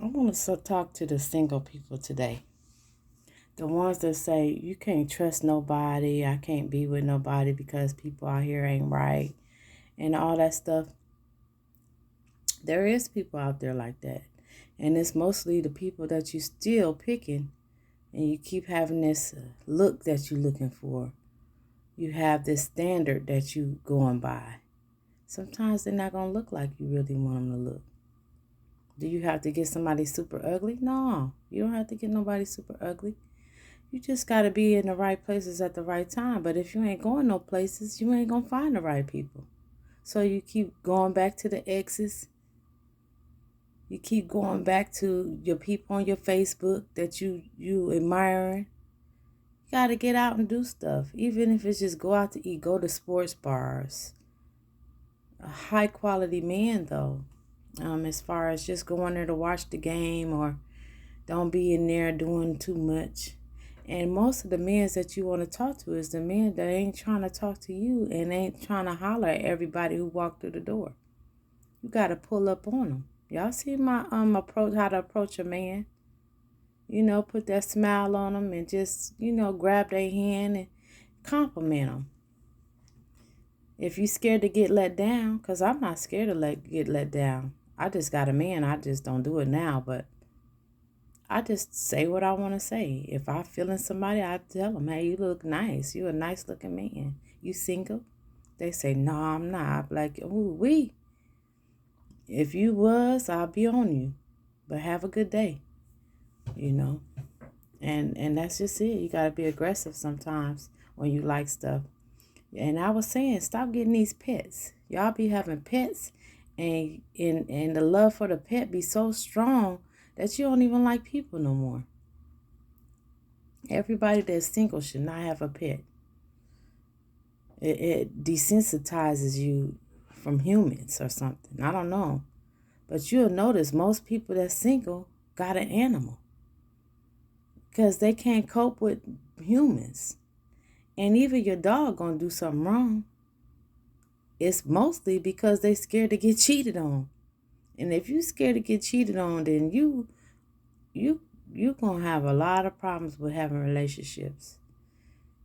I want to talk to the single people today. The ones that say, you can't trust nobody, I can't be with nobody because people out here ain't right, and all that stuff. There is people out there like that. And it's mostly the people that you still picking, and you keep having this look that you're looking for. You have this standard that you going by. Sometimes they're not going to look like you really want them to look. Do you have to get somebody super ugly? No, you don't have to get nobody super ugly. You just got to be in the right places at the right time. But if you ain't going no places, you ain't going to find the right people. So you keep going back to the exes. You keep going back to your people on your Facebook that you admiring. You got to get out and do stuff. Even if it's just go out to eat, go to sports bars. A high quality man though. As far as just going there to watch the game, or don't be in there doing too much. And most of the men that you want to talk to is the men that ain't trying to talk to you and ain't trying to holler at everybody who walked through the door. You got to pull up on them. Y'all see my approach, how to approach a man? Put that smile on them and just, grab their hand and compliment them. If you scared to get let down, because I'm not scared to get let down. I just got a man. I just don't do it now, but I just say what I want to say. If I feeling somebody, I tell them, hey, you look nice. You a nice looking man. You single? They say, no, I'm not. I'm like, ooh, we. If you was, I'll be on you. But have a good day, And that's just it. You got to be aggressive sometimes when you like stuff. And I was saying, stop getting these pets. Y'all be having pets, and the love for the pet be so strong that you don't even like people no more. Everybody that's single should not have a pet. It desensitizes you from humans or something. I don't know. But you'll notice most people that's single got an animal because they can't cope with humans. And even your dog gonna do something wrong. It's mostly because they scared to get cheated on. And if you scared to get cheated on, then you gonna have a lot of problems with having relationships.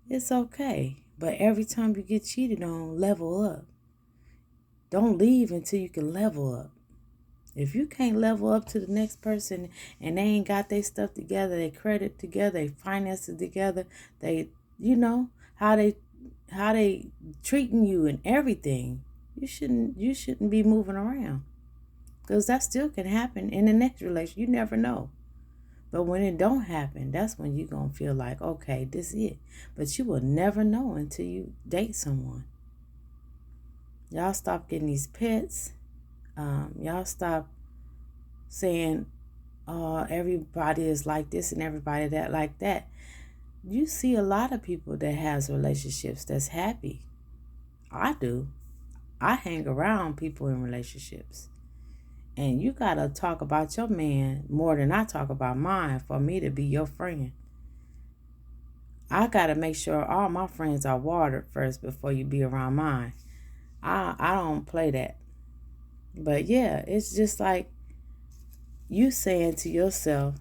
It's okay. But every time you get cheated on, level up. Don't leave until you can level up. If you can't level up to the next person and they ain't got their stuff together, their credit together, their finances together, they how they treating you and everything, you shouldn't be moving around. Because that still can happen in the next relationship. You never know. But when it don't happen, that's when you're going to feel like, okay, this is it. But you will never know until you date someone. Y'all stop getting these pets. Y'all stop saying, everybody is like this and everybody that like that. You see a lot of people that has relationships that's happy. I do. I hang around people in relationships. And you got to talk about your man more than I talk about mine for me to be your friend. I got to make sure all my friends are watered first before you be around mine. I don't play that. But yeah, it's just like you saying to yourself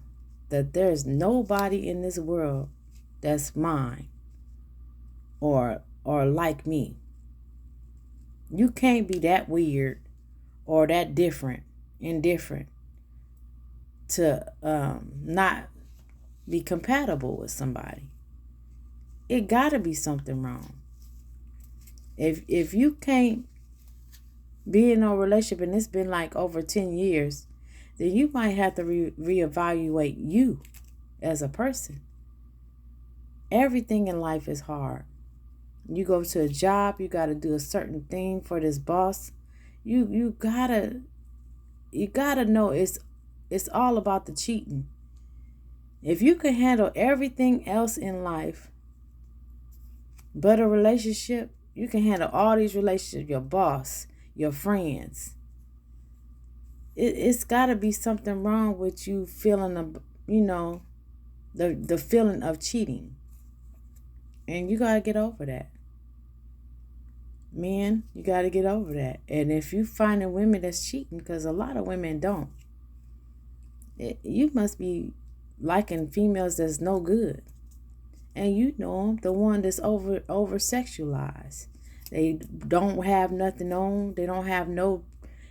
that there's nobody in this world that's mine or like me. You can't be that weird or that indifferent to not be compatible with somebody. It gotta be something wrong. If you can't be in a relationship and it's been like over 10 years, then you might have to reevaluate you as a person. Everything in life is hard. You go to a job, you gotta do a certain thing for this boss. You gotta know it's all about the cheating. If you can handle everything else in life but a relationship, you can handle all these relationships, your boss, your friends. It's got to be something wrong with you feeling, the feeling of cheating. And you got to get over that. Men, you got to get over that. And if you finding women that's cheating, because a lot of women don't. You must be liking females that's no good. And you know them, the one that's over sexualized. They don't have nothing on. They don't have no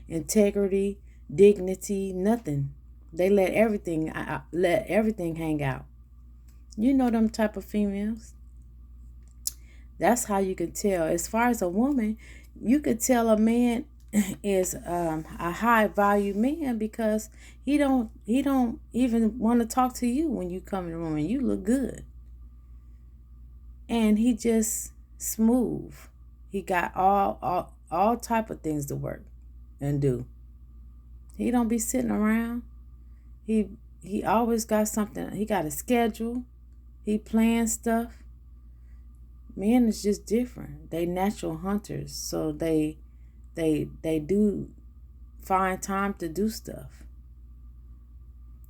integrity, dignity, nothing. They let everything hang out. You know them type of females. That's how you can tell. As far as a woman, you could tell a man is a high value man because he don't even want to talk to you when you come in the room and you look good. And he just smooth. He got all type of things to work and do. He don't be sitting around. He he always got something. He got a schedule. He plans stuff. Men is just different. They natural hunters, so they do find time to do stuff.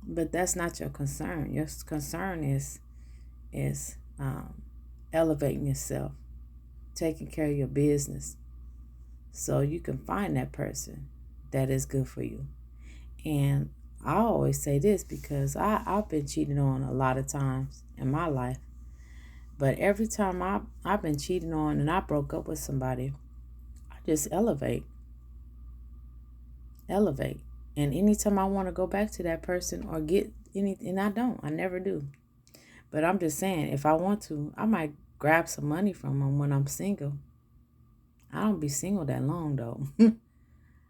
But that's not your concern. Your concern is elevating yourself, taking care of your business, so you can find that person that is good for you. And I always say this because I've been cheated on a lot of times in my life. But every time I've been cheated on and I broke up with somebody, I just elevate. And anytime I want to go back to that person or get anything, I never do. But I'm just saying, if I want to, I might grab some money from them when I'm single. I don't be single that long though.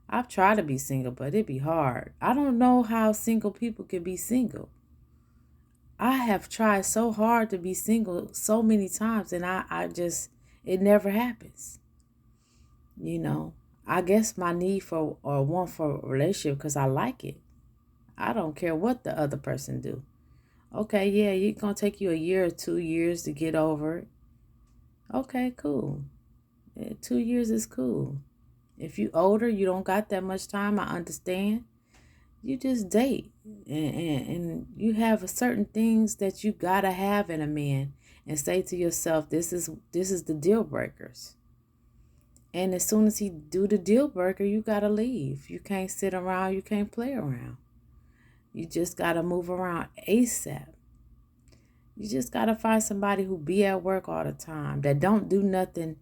I've tried to be single, but it'd be hard. I don't know how single people can be single. I have tried so hard to be single so many times and I just, it never happens. You know, I guess my need for or want for a relationship because I like it. I don't care what the other person do. Okay, yeah, it's gonna take you a year or 2 years to get over it. Okay, cool. 2 years is cool. If you older, you don't got that much time, I understand. You just date and you have certain things that you gotta have in a man and say to yourself, this is the deal breakers. And as soon as he do the deal breaker, you gotta leave. You can't sit around, you can't play around. You just gotta move around ASAP. You just gotta find somebody who be at work all the time, that don't do nothing.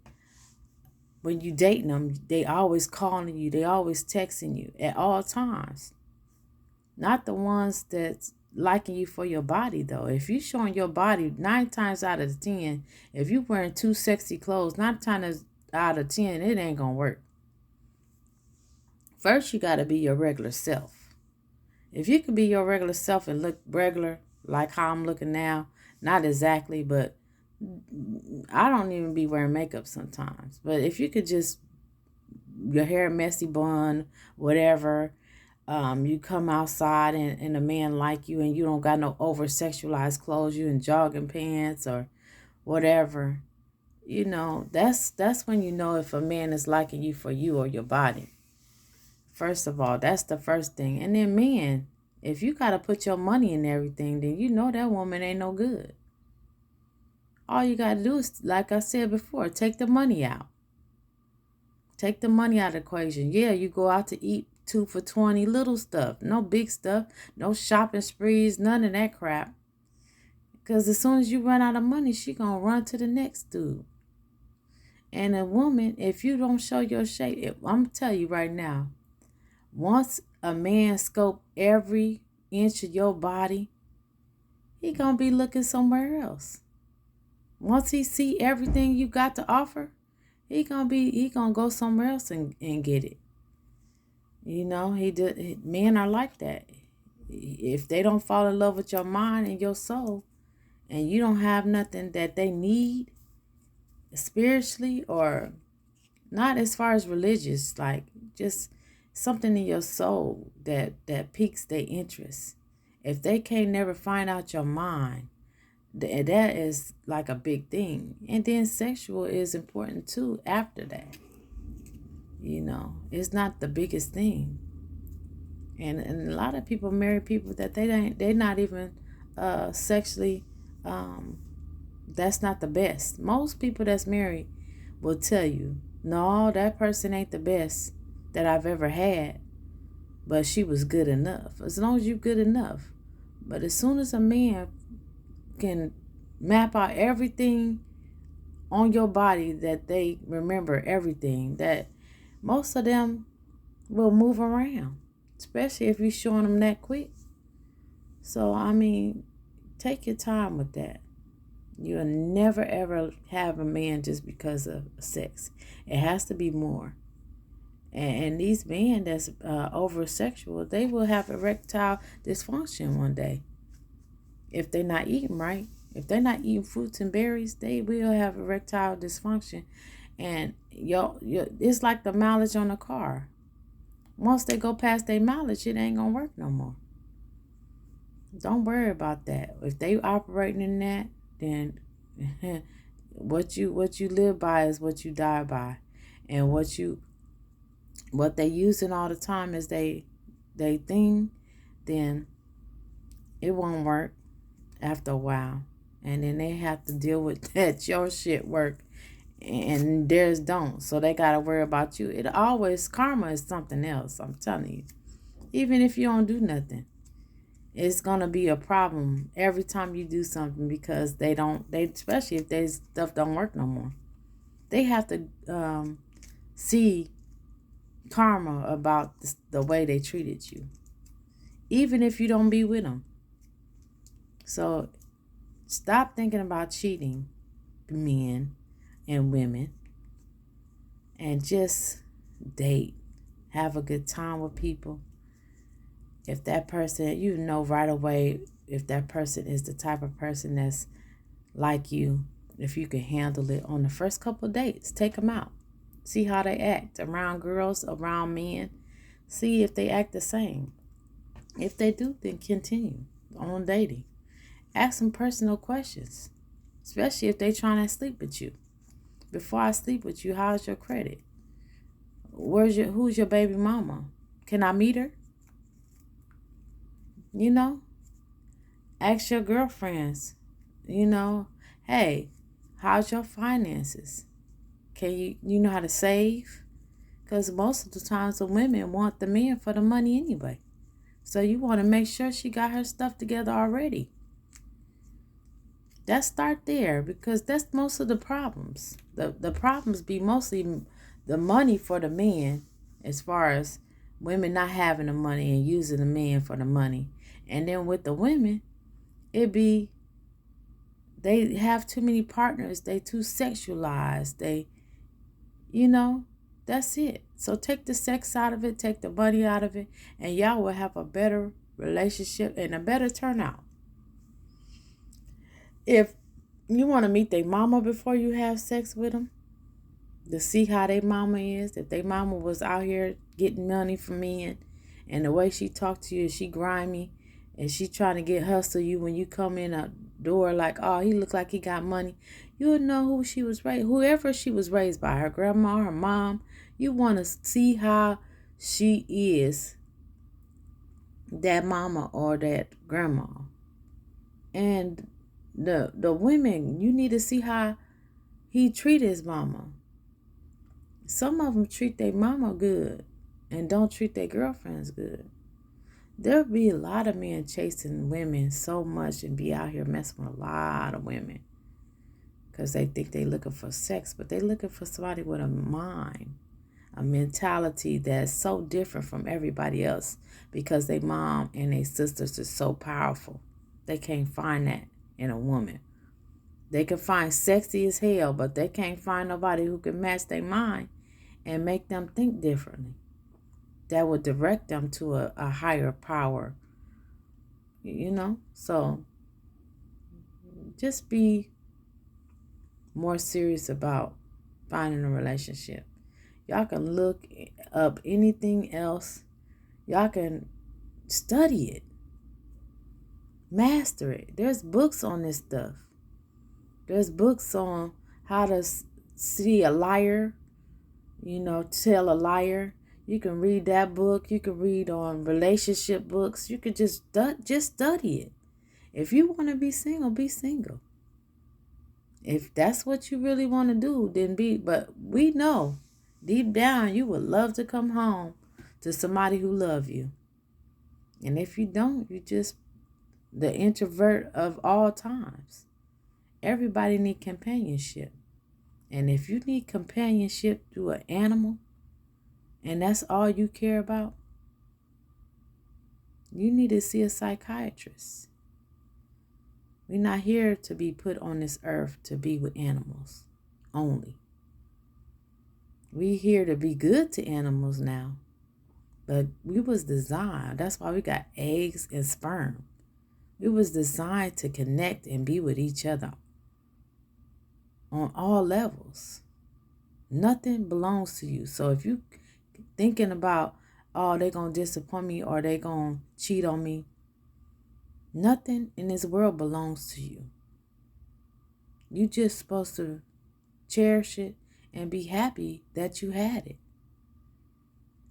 When you dating them, they always calling you, they always texting you at all times. Not the ones that's liking you for your body though. If you showing your body 9 times out of 10, if you wearing too sexy clothes, 9 times out of 10, it ain't gonna work. First, you gotta be your regular self. If you can be your regular self and look regular, like how I'm looking now, not exactly, but I don't even be wearing makeup sometimes. But if you could just, your hair messy bun, whatever, you come outside and a man like you and you don't got no over sexualized clothes, you in jogging pants or whatever, that's when you know if a man is liking you for you or your body. First of all, that's the first thing. And then men, if you gotta put your money in everything, then you know that woman ain't no good. All you gotta do is, like I said before, take the money out. Take the money out of the equation. Yeah, you go out to eat 2 for 20, little stuff, no big stuff, no shopping sprees, none of that crap. Because as soon as you run out of money, she gonna run to the next dude. And a woman, if you don't show your shape, I'm gonna tell you right now, once a man scope every inch of your body, he gonna be looking somewhere else. Once he see everything you got to offer, he gonna go somewhere else and get it. Men are like that. If they don't fall in love with your mind and your soul, and you don't have nothing that they need spiritually, or not as far as religious, like just something in your soul that piques their interest. If they can't never find out your mind, that is like a big thing. And then sexual is important too after that. It's not the biggest thing. And a lot of people marry people that they're not even sexually, that's not the best. Most people that's married will tell you, no, that person ain't the best that I've ever had. but she was good enough. As long as you're good enough. But as soon as a man can map out everything on your body, that they remember everything, that most of them will move around, especially if you're showing them that quick. So, I mean, take your time with that. You'll never ever have a man just because of sex. It has to be more. And these men that's over sexual, they will have erectile dysfunction one day if they're not eating right. If they're not eating fruits and berries, they will have erectile dysfunction. And it's like the mileage on a car. Once they go past their mileage, it ain't gonna work no more. Don't worry about that. If they operating in that, then what you live by is what you die by. And what they using all the time is they thing, then it won't work after a while. And then they have to deal with that your shit work and theirs don't. So they gotta worry about you. It always, karma is something else, I'm telling you. Even if you don't do nothing, it's gonna be a problem every time you do something, because they especially if their stuff don't work no more. They have to see karma about the way they treated you, even if you don't be with them. So stop thinking about cheating, men and women, and just date. Have a good time with people. If that person, you know right away if that person is the type of person that's like you, if you can handle it on the first couple of dates. Take them out. See how they act around girls, around men. See if they act the same. If they do, then continue on dating. Ask them personal questions, especially if they're trying to sleep with you. Before I sleep with you, how's your credit? Who's your baby mama? Can I meet her? You know, ask your girlfriends, hey, how's your finances? Can you know how to save? Because most of the times the women want the men for the money anyway. So you want to make sure she got her stuff together already. Let's start there, because that's most of the problems. The problems be mostly the money for the men, as far as women not having the money and using the men for the money. And then with the women, it be they have too many partners. They too sexualized. That's it. So take the sex out of it, take the money out of it, and y'all will have a better relationship and a better turnout. If you want to meet their mama before you have sex with them, to see how their mama is, if their mama was out here getting money from men, and the way she talked to you, she grimy, and she trying to hustle you when you come in a door like, oh, he look like he got money, you'll know whoever she was raised by, her grandma, her mom. You want to see how she is, that mama or that grandma. And the women, you need to see how he treat his mama. Some of them treat their mama good and don't treat their girlfriends good. There'll be a lot of men chasing women so much and be out here messing with a lot of women because they think they looking for sex, but they looking for somebody with a mind, a mentality that's so different from everybody else, because their mom and their sisters are so powerful. They can't find that in a woman. They can find sexy as hell, but they can't find nobody who can match their mind and make them think differently. That would direct them to a higher power, So just be more serious about finding a relationship. Y'all can look up anything else. Y'all can study it. Master it. There's books on this stuff. There's books on how to see a liar, tell a liar. You can read that book. You can read on relationship books. You could just study it. If you want to be single, be single. If that's what you really want to do, then be. But we know deep down you would love to come home to somebody who love you. And if you don't, you just the introvert of all times. Everybody need companionship. And if you need companionship through an animal, and that's all you care about, you need to see a psychiatrist. We're not here to be put on this earth to be with animals only. We here to be good to animals now. But we was designed, that's why we got eggs and sperm. We was designed to connect and be with each other on all levels. Nothing belongs to you. So if you thinking about, oh, they're going to disappoint me or they're going to cheat on me, nothing in this world belongs to you. You just supposed to cherish it and be happy that you had it.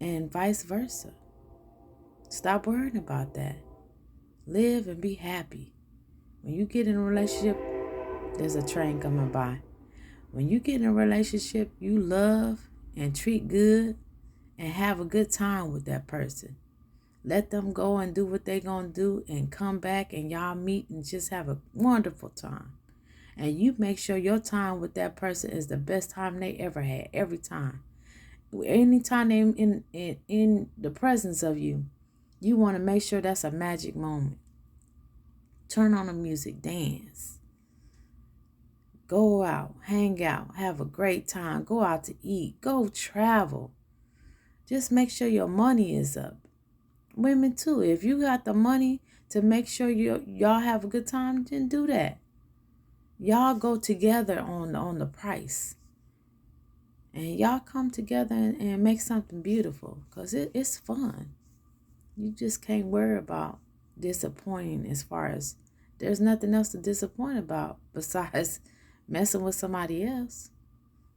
And vice versa. Stop worrying about that. Live and be happy. When you get in a relationship, there's a train coming by. When you get in a relationship, you love and treat good and have a good time with that person. Let them go and do what they're going to do and come back and y'all meet and just have a wonderful time. And you make sure your time with that person is the best time they ever had, every time. Anytime they're in the presence of you, you want to make sure that's a magic moment. Turn on the music, dance. Go out, hang out, have a great time. Go out to eat, go travel. Just make sure your money is up. Women too, if you got the money to make sure y'all have a good time, then do that. Y'all go together on the price. And y'all come together and make something beautiful because it's fun. You just can't worry about disappointing as far as there's nothing else to disappoint about besides messing with somebody else.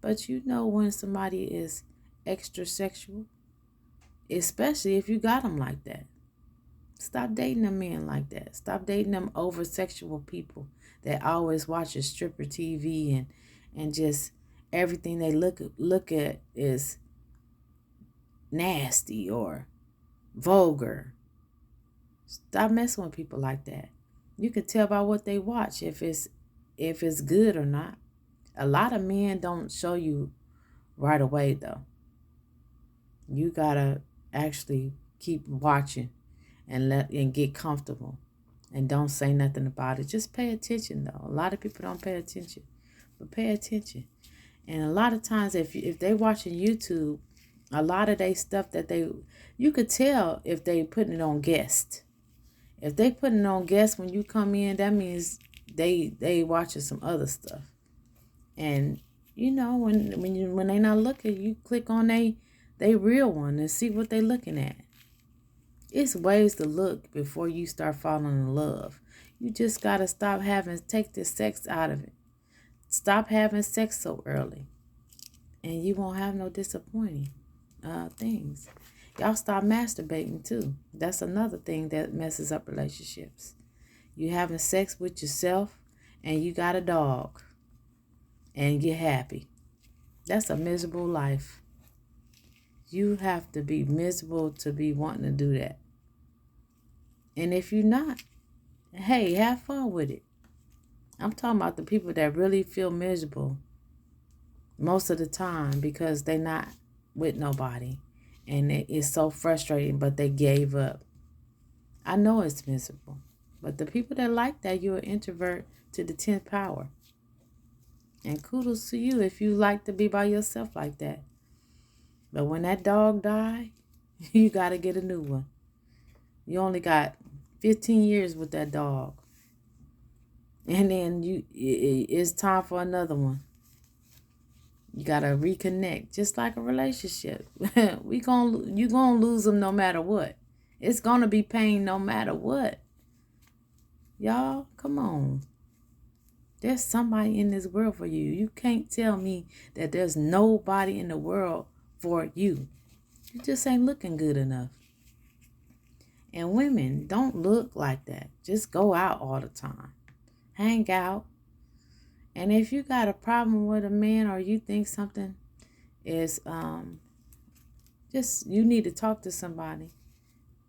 But you know when somebody is extra sexual, especially if you got them like that. Stop dating them men like that. Stop dating them over sexual people that always watch a stripper TV and just everything they look at is nasty or vulgar. Stop messing with people like that. You can tell by what they watch if it's good or not. A lot of men don't show you right away though. You gotta actually keep watching and get comfortable and don't say nothing about it. Just pay attention though. A lot of people don't pay attention, but pay attention. And a lot of times if they watching YouTube, a lot of they stuff that you could tell if they putting it on guest. If they putting it on guest when you come in, that means they watching some other stuff. And you know when they not looking, you click on they real one and see what they looking at. It's ways to look before you start falling in love. You just gotta take the sex out of it. Stop having sex so early. And you won't have no disappointing things. Y'all stop masturbating too. That's another thing that messes up relationships. You having sex with yourself and you got a dog and you're happy. That's a miserable life. You have to be miserable to be wanting to do that. And if you're not, hey, have fun with it. I'm talking about the people that really feel miserable most of the time because they're not with nobody. And it's so frustrating, but they gave up. I know it's miserable. But the people that like that, you're an introvert to the 10th power. And kudos to you if you like to be by yourself like that. But when that dog die, you got to get a new one. You only got 15 years with that dog. And then it's time for another one. You got to reconnect, just like a relationship. You're going to lose them no matter what. It's going to be pain no matter what. Y'all, come on. There's somebody in this world for you. You can't tell me that there's nobody in the world for you. You just ain't looking good enough. And women, don't look like that. Just go out all the time. Hang out. And if you got a problem with a man or you think something is, just you need to talk to somebody,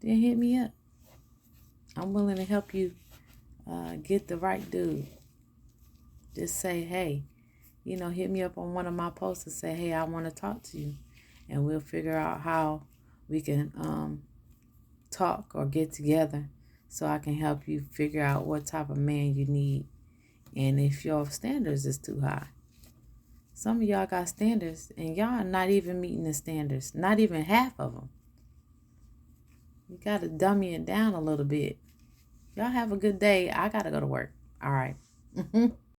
then hit me up. I'm willing to help you get the right dude. Just say, hey, hit me up on one of my posts and say, hey, I want to talk to you. And we'll figure out how we can talk or get together so I can help you figure out what type of man you need and if your standards is too high. Some of y'all got standards and y'all are not even meeting the standards, not even half of them. You got to dummy it down a little bit. Y'all have a good day. I got to go to work. All right.